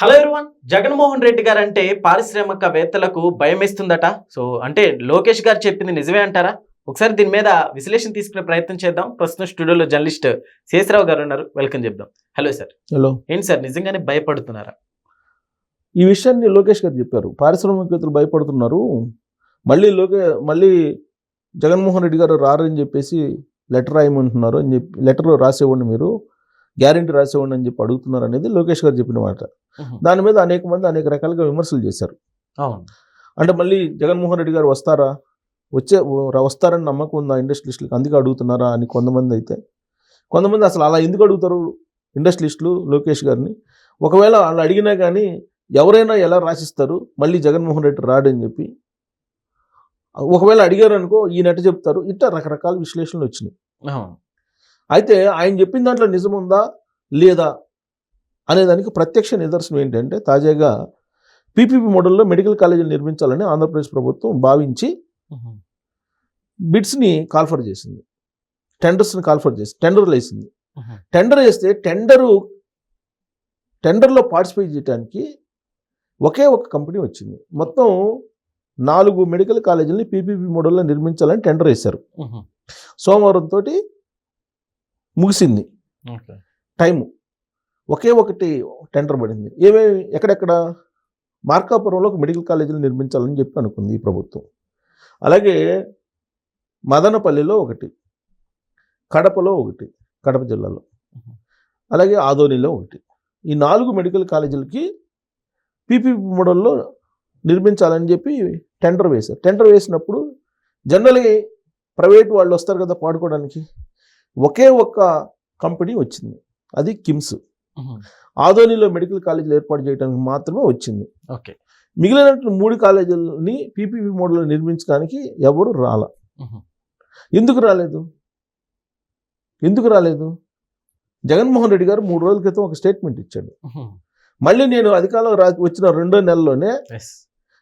Hello everyone. Jaganmohan Reddy గారు అంటే పారిశ్రామికవేత్తలకు భయమేస్తుందట. సో అంటే లోకేష్ గారు చెప్పింది నిజమే అంటారా? ఒకసారి దీని మీద విశ్లేషణ తీసుకునే ప్రయత్నం చేద్దాం. ప్రస్తుతం స్టూడియోలో జర్నలిస్ట్ శేషరావు గారు ఉన్నారు. వెల్కమ్ చెప్దాం. Hello sir. హలో. ఏంటి సార్ నిజంగానే భయపడుతున్నారా? ఈ విషయాన్ని లోకేష్ గారు చెప్పారు. పారిశ్రామికవేత్తలు భయపడుతున్నారు. మళ్ళీ జగన్మోహన్ రెడ్డి గారు రారని చెప్పేసి లెటర్ రాయమంటున్నారు అని చెప్పి, లెటర్ రాసేవ్వండి, మీరు గ్యారెంటీ రాసేవ్వండి అని చెప్పి అడుగుతున్నారు అనేది లోకేష్ గారు చెప్పిన మాట. దాని మీద అనేక మంది అనేక రకాలుగా విమర్శలు చేశారు. అంటే మళ్ళీ జగన్మోహన్ రెడ్డి గారు వస్తారని నమ్మకం ఉందా ఇండస్ట్రియలిస్టులకు, అందుకే అడుగుతున్నారా అని కొంతమంది. అయితే కొంతమంది అసలు అలా ఎందుకు అడుగుతారు ఇండస్ట్రియలిస్టులు లోకేష్ గారిని? ఒకవేళ వాళ్ళు అడిగినా కానీ ఎవరైనా ఎలా రాసిస్తారు మళ్ళీ జగన్మోహన్ రెడ్డి రాడని చెప్పి? ఒకవేళ అడిగారు అనుకో ఈయనట చెప్తారు. ఇట్లా రకరకాల విశ్లేషణలు వచ్చినాయి. అయితే ఆయన చెప్పిన దాంట్లో నిజం ఉందా లేదా అనేదానికి ప్రత్యక్ష నిదర్శనం ఏంటంటే, తాజాగా పీపీపీ మోడల్లో మెడికల్ కాలేజీలు నిర్మించాలని ఆంధ్రప్రదేశ్ ప్రభుత్వం భావించి బిడ్స్ని కాల్ఫర్ చేసింది, టెండర్స్ని కాల్ఫర్ చేసి టెండర్లు వేసింది. టెండర్ వేస్తే టెండర్లో పార్టిసిపేట్ చేయడానికి ఒకే ఒక కంపెనీ వచ్చింది. మొత్తం 4 మెడికల్ కాలేజీలని పీపీపీ మోడల్లో నిర్మించాలని టెండర్ వేశారు. సోమవారం తోటి ముగిసింది టైము. ఒకే ఒకటి టెండర్ పడింది. ఎక్కడెక్కడ? మార్కాపురంలో ఒక మెడికల్ కాలేజీలు నిర్మించాలని చెప్పి అనుకుంది ఈ ప్రభుత్వం. అలాగే మదనపల్లిలో ఒకటి, కడపలో ఒకటి, కడప జిల్లాలో, అలాగే ఆదోనిలో ఒకటి. ఈ 4 మెడికల్ కాలేజీలకి పీపీపీ మోడల్లో నిర్మించాలని చెప్పి టెండర్ వేశారు. టెండర్ వేసినప్పుడు జనరల్గా ప్రైవేట్ వాళ్ళు వస్తారు కదా పాడుకోవడానికి, ఒకే ఒక్క కంపెనీ వచ్చింది, అది కిమ్స్. ఆదోనిలో మెడికల్ కాలేజీలు ఏర్పాటు చేయడానికి మాత్రమే వచ్చింది. ఓకే. మిగిలిన 3 కాలేజీలని పీపీపీ మోడల్లో నిర్మించడానికి ఎవరు ఎందుకు రాలేదు? జగన్మోహన్ రెడ్డి గారు 3 రోజుల క్రితం ఒక స్టేట్మెంట్ ఇచ్చాడు. మళ్ళీ నేను అధికారంలో వచ్చిన 2 నెలల్లోనే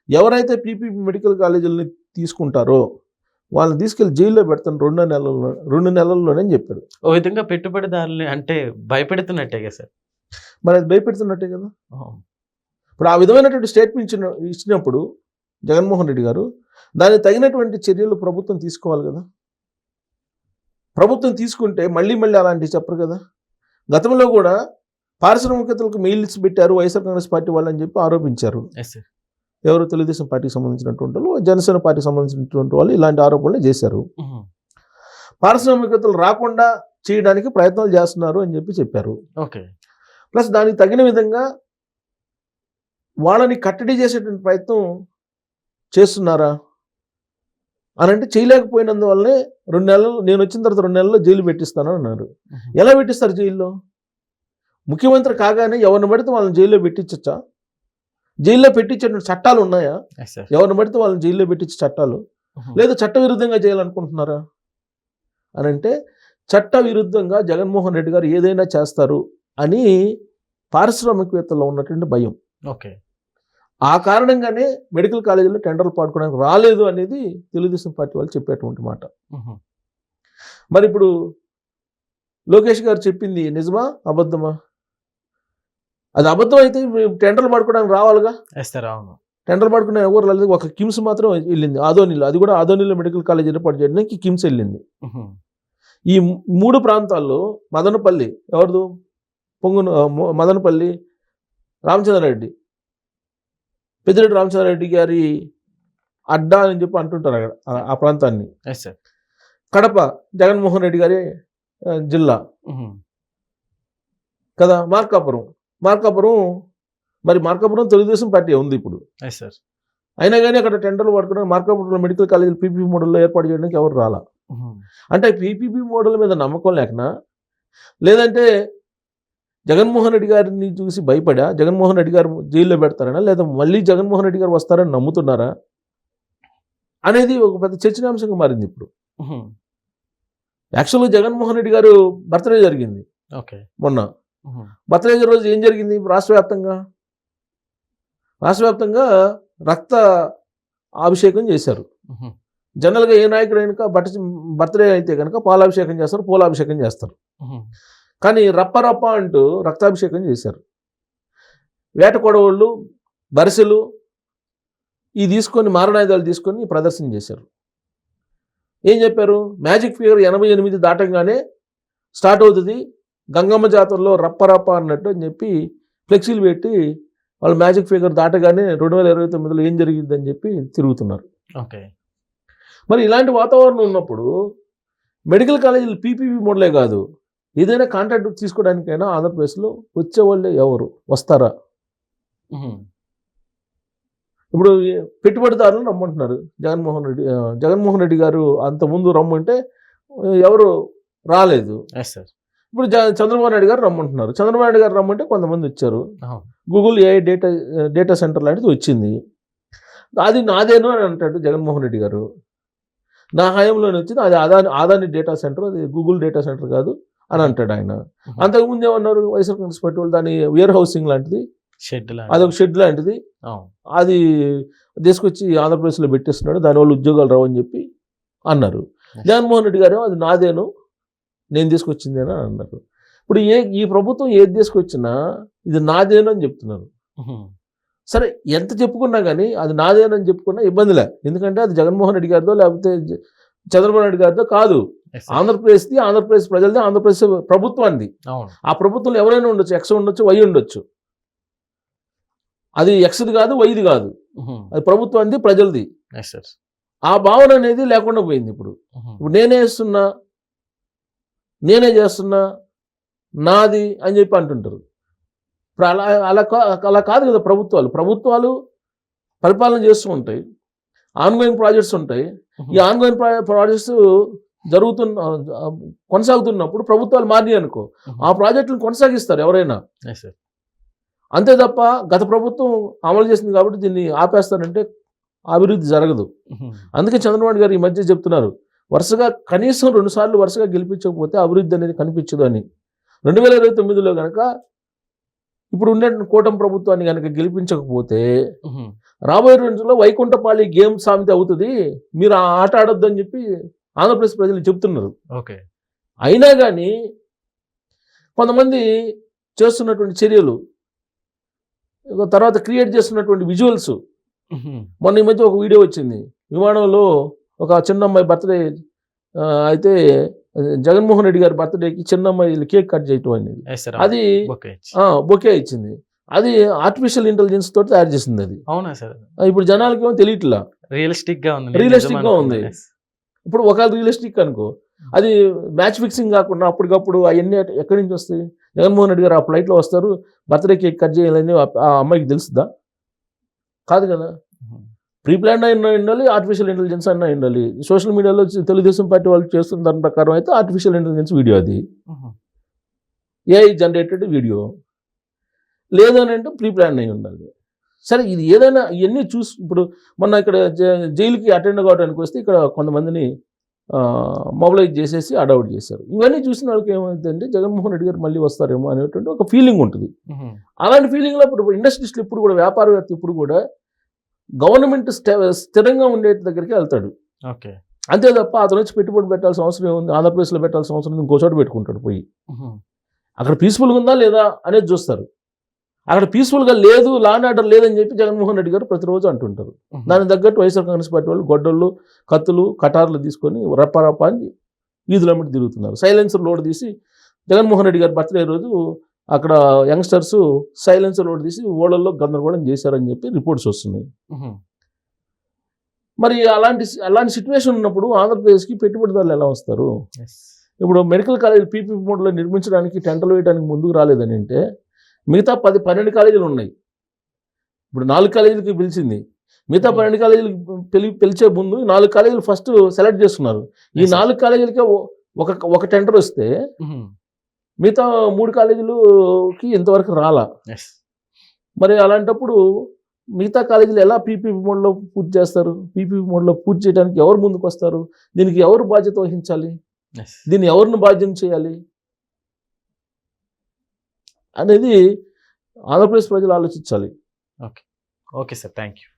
ఎవరైతే పీపీపీ మెడికల్ కాలేజీలని తీసుకుంటారో వాళ్ళని తీసుకెళ్లి జైల్లో పెడతాను 2 నెలల్లోనే అని చెప్పాడు. ఓ విధంగా పెట్టుబడిదారులు అంటే భయపెడుతున్నట్టే కదా సార్. మరి అది భయపెడుతున్నట్టే కదా. ఇప్పుడు ఆ విధమైనటువంటి స్టేట్మెంట్ ఇచ్చినప్పుడు జగన్మోహన్ రెడ్డి గారు దానికి తగినటువంటి చర్యలు ప్రభుత్వం తీసుకోవాలి కదా. ప్రభుత్వం తీసుకుంటే మళ్ళీ అలాంటివి చెప్పరు కదా. గతంలో కూడా పారిశ్రామికవేత్తలకు మెయిల్స్ పెట్టారు వైఎస్ఆర్ కాంగ్రెస్ పార్టీ వాళ్ళని చెప్పి ఆరోపించారు. ఎవరు? తెలుగుదేశం పార్టీకి సంబంధించినటువంటి వాళ్ళు, జనసేన పార్టీకి సంబంధించినటువంటి వాళ్ళు ఇలాంటి ఆరోపణలు చేశారు. పారిశ్రామికవేత్తలు రాకుండా చేయడానికి ప్రయత్నాలు చేస్తున్నారు అని చెప్పి చెప్పారు. ఓకే. ప్లస్ దానికి తగిన విధంగా వాళ్ళని కట్టడి చేసేటువంటి ప్రయత్నం చేస్తున్నారా అని అంటే చేయలేకపోయినందువల్లనే 2 నెలలు, నేను వచ్చిన తర్వాత 2 నెలల్లో జైలు పెట్టిస్తాను అన్నారు. ఎలా పెట్టిస్తారు జైల్లో? ముఖ్యమంత్రి కాగానే ఎవరిని పడితే వాళ్ళని జైల్లో పెట్టించచ్చా? జైల్లో పెట్టించేటువంటి చట్టాలు ఉన్నాయా? ఎవరిని పడితే వాళ్ళని జైల్లో పెట్టించే చట్టాలు లేదా చట్టవిరుద్ధంగా చేయాలనుకుంటున్నారా అని అంటే, చట్టవిరుద్ధంగా జగన్మోహన్ రెడ్డి గారు ఏదైనా చేస్తారు అని పారిశ్రామికవేత్తల్లో ఉన్నటువంటి భయం. ఓకే. ఆ కారణంగానే మెడికల్ కాలేజీలో టెండర్లు పాడుకోవడానికి రాలేదు అనేది తెలుగుదేశం పార్టీ వాళ్ళు చెప్పేటువంటి మాట. మరి ఇప్పుడు లోకేష్ గారు చెప్పింది నిజమా అబద్ధమా? అది అబద్ధం అయితే టెండర్లు పడుకోవడానికి రావాలిగా. టెండర్లు పడుకునే ఎవరు రాలేదు. ఒక కిమ్స్ మాత్రం వెళ్ళింది ఆదోనిలో. అది కూడా ఆదోనిలో మెడికల్ కాలేజ్ ఏర్పాటు చేయడానికి కిమ్స్ వెళ్ళింది. ఈ 3 ప్రాంతాల్లో మదనపల్లి ఎవరిదు? మదనపల్లి రామచంద్రారెడ్డి, పెద్దిరెడ్డి రామచంద్రారెడ్డి గారి అడ్డా అని చెప్పి అంటుంటారు అక్కడ ఆ ప్రాంతాన్ని. కడప జగన్మోహన్ రెడ్డి గారి జిల్లా కదా. మార్కాపురం తెలుగుదేశం పార్టీ ఉంది ఇప్పుడు. అయినా కానీ అక్కడ టెండర్లు పడుకోవడం, మార్కాపురంలో మెడికల్ కాలేజీలు పీపీపీ మోడల్లో ఏర్పాటు చేయడానికి ఎవరు రాలా. అంటే పీపీపీ మోడల్ మీద నమ్మకం లేకనా, లేదంటే జగన్మోహన్ రెడ్డి గారిని చూసి భయపడా జగన్మోహన్ రెడ్డి గారు జైల్లో పెడతారనా, లేదా మళ్ళీ జగన్మోహన్ రెడ్డి గారు వస్తారని నమ్ముతున్నారా అనేది ఒక పెద్ద చర్చనీయాంశంగా మారింది ఇప్పుడు. యాక్చువల్గా జగన్మోహన్ రెడ్డి గారు బర్త్డే జరిగింది మొన్న. బర్త్డే రోజు ఏం జరిగింది? రాష్ట్ర వ్యాప్తంగా రక్త అభిషేకం చేశారు. జనరల్గా ఏ నాయకుడు అయినా బర్త్డే అయితే కనుక పాలాభిషేకం చేస్తారు, పూలాభిషేకం చేస్తారు. కానీ రప్ప అంటూ రక్తాభిషేకం చేశారు. వేట కొడవళ్ళు, బరిసెలు ఈ తీసుకొని మారణాయుధాలు తీసుకొని ప్రదర్శన చేశారు. ఏం చెప్పారు? మ్యాజిక్ ఫిగర్ 88 దాటంగానే స్టార్ట్ అవుతుంది, గంగమ్మ జాతరలో రప్ప అన్నట్టు అని చెప్పి ఫ్లెక్సీలు పెట్టి వాళ్ళు మ్యాజిక్ ఫిగర్ దాటగానే 2029లో ఏం జరిగిందని చెప్పి తిరుగుతున్నారు. ఓకే. మరి ఇలాంటి వాతావరణం ఉన్నప్పుడు మెడికల్ కాలేజీలు పీపీపీ మోడలే కాదు, ఏదైనా కాంట్రాక్ట్ తీసుకోవడానికైనా ఆంధ్రప్రదేశ్లో వచ్చేవాళ్ళే ఎవరు వస్తారా? ఇప్పుడు పెట్టుబడిదారులు రమ్మంటున్నారు జగన్మోహన్ రెడ్డి గారు అంతకుముందు రమ్మంటే ఎవరు రాలేదు. ఇప్పుడు చంద్రబాబు నాయుడు గారు రమ్మంటున్నారు. చంద్రబాబు నాయుడు గారు రమ్మంటే కొంతమంది వచ్చారు. గూగుల్ ఏఐ డేటా సెంటర్ లాంటిది వచ్చింది. అది నాదేను అని అంటాడు జగన్మోహన్ రెడ్డి గారు. నా హయాంలోనే వచ్చింది, అది ఆదాని డేటా సెంటర్, అది గూగుల్ డేటా సెంటర్ కాదు అని అంటాడు ఆయన. అంతకుముందు ఏమన్నారు? వైఎస్ఆర్ కాంగ్రెస్ పార్టీ వాళ్ళు దాని వేర్ హౌసింగ్ లాంటిది, అదొక షెడ్ లాంటిది, అది తీసుకొచ్చి ఆంధ్రప్రదేశ్లో పెట్టేస్తున్నాడు, దానివల్ల ఉద్యోగాలు రావని చెప్పి అన్నారు. జగన్మోహన్ రెడ్డి గారు అది నాదేను, నేను తీసుకొచ్చిందేనా అని అన్నారు. ఇప్పుడు ఈ ప్రభుత్వం ఏది తీసుకొచ్చినా ఇది నాదేను అని చెప్తున్నారు. సరే, ఎంత చెప్పుకున్నా కానీ అది నాదేనని చెప్పుకున్నా ఇబ్బందిలే, ఎందుకంటే అది జగన్మోహన్ రెడ్డి గారిదో లేకపోతే చంద్రబాబు నాయుడు గారిదో కాదు, ఆంధ్రప్రదేశ్ది, ఆంధ్రప్రదేశ్ ప్రజలది, ఆంధ్రప్రదేశ్ ప్రభుత్వాన్ని. ఆ ప్రభుత్వంలో ఎవరైనా ఉండొచ్చు, ఎక్స్ ఉండొచ్చు, వై ఉండొచ్చు, అది ఎక్స్ది కాదు, వైది కాదు, అది ప్రభుత్వాన్ని, ప్రజలది. ఆ భావన అనేది లేకుండా పోయింది. ఇప్పుడు నేనే ఇస్తున్నా, నేనే చేస్తున్నా, నాది అని చెప్పి అంటుంటారు. ఇప్పుడు అలా కాదు కదా. ప్రభుత్వాలు పరిపాలన చేస్తూ ఉంటాయి, ఆన్గోయింగ్ ప్రాజెక్ట్స్ ఉంటాయి. ఈ ఆన్గోయింగ్ ప్రాజెక్ట్స్ కొనసాగుతున్నప్పుడు ప్రభుత్వాలు మారినాయి అనుకో, ఆ ప్రాజెక్టులను కొనసాగిస్తారు ఎవరైనా. అంతే తప్ప గత ప్రభుత్వం అమలు చేసింది కాబట్టి దీన్ని ఆపేస్తారంటే అభివృద్ధి జరగదు. అందుకే చంద్రబాబు గారు ఈ మధ్య చెప్తున్నారు, వరుసగా కనీసం 2 సార్లు వరుసగా గెలిపించకపోతే అభివృద్ధి అనేది కనిపించదు అని. 2029లో కనుక ఇప్పుడు ఉండే కూటమి ప్రభుత్వాన్ని కనుక గెలిపించకపోతే రాబోయే రోజుల్లో వైకుంఠపాళి గేమ్ సామెత అవుతుంది, మీరు ఆ ఆట ఆడొద్దు అని చెప్పి ఆంధ్రప్రదేశ్ ప్రజలు చెప్తున్నారు. అయినా కానీ కొంతమంది చేస్తున్నటువంటి చర్యలు, తర్వాత క్రియేట్ చేస్తున్నటువంటి విజువల్స్, మొన్న ఈ మధ్య ఒక వీడియో వచ్చింది, విమానంలో ఒక చిన్న అమ్మాయి బర్త్డే అయితే జగన్మోహన్ రెడ్డి గారి బర్త్డేకి చిన్న అమ్మాయి కేక్ కట్ చేయటం అనేది, అది బొకే ఇచ్చింది, అది ఆర్టిఫిషియల్ ఇంటెలిజెన్స్ తోటి తయారు చేసింది. అది అవునా సార్? ఇప్పుడు జనాలకి ఏమో తెలియట్లా, రియలిస్టిక్ గా ఉంది. ఇప్పుడు ఒకవేళ రియలిస్టిక్ అనుకో, అది మ్యాచ్ ఫిక్సింగ్ కాకుండా అప్పటికప్పుడు అవన్నీ ఎక్కడి నుంచి వస్తాయి? జగన్మోహన్ రెడ్డి గారు ఆ ఫ్లైట్లో వస్తారు, బర్త్డే కేక్ కట్ చేయాలని ఆ అమ్మాయికి తెలుస్తుందా? కాదు కదా. ప్రీ ప్లాన్ అయినా ఉండాలి, ఆర్టిఫిషియల్ ఇంటెలిజెన్స్ అయినా ఉండాలి. సోషల్ మీడియాలో తెలుగుదేశం పార్టీ వాళ్ళు చేస్తున్న దాని ప్రకారం అయితే ఆర్టిఫిషియల్ ఇంటెలిజెన్స్ వీడియో, అది ఏఐ జనరేటెడ్ వీడియో, లేదని అంటే ప్రీ ప్లాన్ అయి ఉండాలి. సరే, ఇది ఏదైనా ఇవన్నీ చూసి, ఇప్పుడు మొన్న ఇక్కడ జైలుకి అటెండ్ కావడానికి వస్తే ఇక్కడ కొంతమందిని మొబిలైజ్ చేసేసి అడౌట్ చేశారు. ఇవన్నీ చూసిన వాళ్ళకి ఏమవుతుందంటే జగన్మోహన్ రెడ్డి గారు మళ్ళీ వస్తారేమో అనేటువంటి ఒక ఫీలింగ్ ఉంటుంది. అలాంటి ఫీలింగ్లో ఇప్పుడు ఇండస్ట్రీస్లో ఇప్పుడు కూడా, వ్యాపారవేత్త ఇప్పుడు కూడా గవర్నమెంట్ స్థిరంగా ఉండే దగ్గరికి వెళ్తాడు. అంతే తప్ప అతను వచ్చి పెట్టుబడి పెట్టాల్సిన అవసరం ఏముంది? ఆంధ్రప్రదేశ్లో పెట్టాల్సిన అవసరం ఇంకో చోట పెట్టుకుంటాడు పోయి. అక్కడ పీస్ఫుల్గా ఉందా లేదా అనేది చూస్తారు. అక్కడ పీస్ఫుల్గా లేదు, లా అండ్ ఆర్డర్ లేదని చెప్పి జగన్మోహన్ రెడ్డి గారు ప్రతిరోజు అంటుంటారు. దానికి తగ్గట్టు వైఎస్ఆర్ కాంగ్రెస్ పార్టీ వాళ్ళు గొడ్డళ్ళు, కత్తులు, కటార్లు తీసుకొని రప్ప అని వీధుల మీద తిరుగుతున్నారు. సైలెన్సర్ లోడ్ తీసి జగన్మోహన్ రెడ్డి గారి బర్త్డే రోజు అక్కడ యంగ్స్టర్స్ సైలెన్సర్ లోడ్ తీసి ఓళ్ళల్లో గందరగోళం చేశారని చెప్పి రిపోర్ట్స్ వస్తున్నాయి. మరి అలాంటి సిచ్యువేషన్ ఉన్నప్పుడు ఆంధ్రప్రదేశ్కి పెట్టుబడిదారులు ఎలా వస్తారు? ఇప్పుడు మెడికల్ కాలేజ్ పీపీపీ మోడ్లో నిర్మించడానికి టెండర్లు వేయడానికి ముందుకు రాలేదని అంటే, మిగతా 12 కాలేజీలు ఉన్నాయి. ఇప్పుడు 4 కాలేజీలకి పిలిచింది, మిగతా 12 కాలేజీలకు పిలిచే ముందు 4 కాలేజీలు ఫస్ట్ సెలెక్ట్ చేస్తున్నారు. ఈ 4 కాలేజీలకే ఒక టెండర్ వస్తే మిగతా 3 కాలేజీలకి ఇంతవరకు రాలా. మరి అలాంటప్పుడు మిగతా కాలేజీలు ఎలా పీపీపీ మోడ్లో పూర్తి చేస్తారు? పీపీపీ మోడ్లో పూర్తి చేయడానికి ఎవరు ముందుకు వస్తారు? దీనికి ఎవరు బాధ్యత వహించాలి? దీన్ని ఎవరిని బాధ్యం చేయాలి అనేది ఆంధ్రప్రదేశ్ ప్రజలు ఆలోచించాలి. Okay sir, thank you.